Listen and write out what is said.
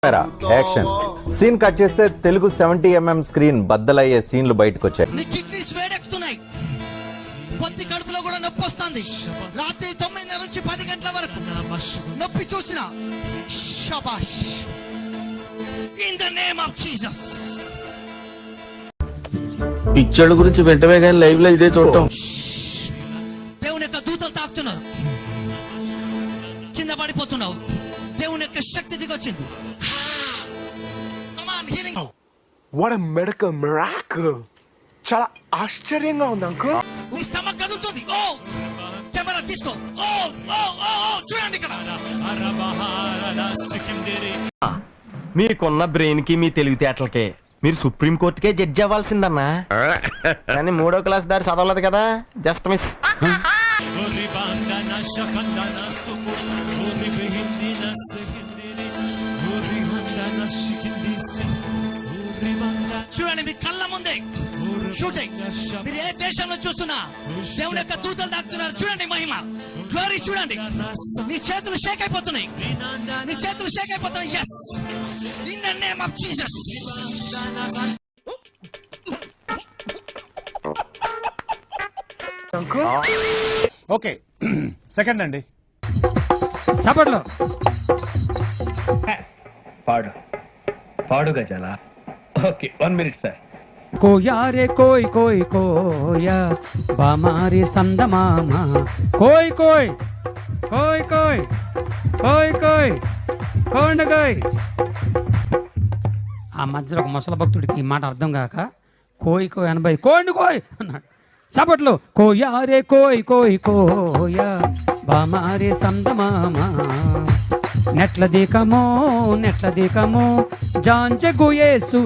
Action scene cut చేస్తే Telugu 70mm screen బద్దలయ్యే సీన్లు బయటకు వచ్చాయి. పొత్తి కడుపులో కూడా నొప్పి వస్తుంది. రాత్రి 9:30 నుంచి 10 గంటల వరకు నొప్పి చూసిన శబాష్ in the name of Jesus. Picture గురించి వెంటనే కానీ లైవ్ లో ఇదే చూడటం. దేవుని యొక్క దూతలు తాకుతున్నారు, కింద పడిపోతున్నావు. దేవుని యొక్క శక్తి దిగొచ్చింది. What a medical miracle! చాలా ఆశ్చర్యంగా ఉంది అంకుల్. నీ స్టమక్ కదులుతుంది. ఓ కెమెరా తీసుకో. ఓ ఓ ఓ చూడండి ఇక్కడ. మీకున్న బ్రెయిన్ కి మీ తెలివితేటలకే మీరు సుప్రీం కోర్టుకే జడ్జి అవ్వాల్సిందన్నా. కానీ 3వ క్లాస్ దారి చదవలేదు కదా, జస్ట్ మిస్. చూడండి మీ కళ్ళ ముందే షూటింగ్. మీరు ఏ దేశంలో చూస్తున్నా దేవుని యొక్క దూతలు తాకుతున్నారు. చూడండి మహిమ, గ్లోరీ చూడండి. మీ చేతులు షేక్ అయిపోతున్నాయి, మీ చేతులు షేక్ అయిపోతున్నాయి. yes in the name of Jesus. Uncle okay second అండి. చప్పట్లో పాడు పాడు గజాల. Okay 1 minute sir. కోయా రే కోయ్ కోయ్ కోయా బామారి సందమామ కోయ్ కోయ్ కోయ్ కోయ్ కోయ్ కోయ్ కోండకోయ్. ఆ మధ్యలో ఒక ముసల భక్తుడికి ఈ మాట అర్థం కాక కోయ్ కోయ్ అనబై కోండి కోయ్ అన్నాడు. చప్పట్లో కోయా రే కోయ్ కోయ్ కోయా బామారి సందమామ నెట్ల దీకమో జాంచె గుయేసు.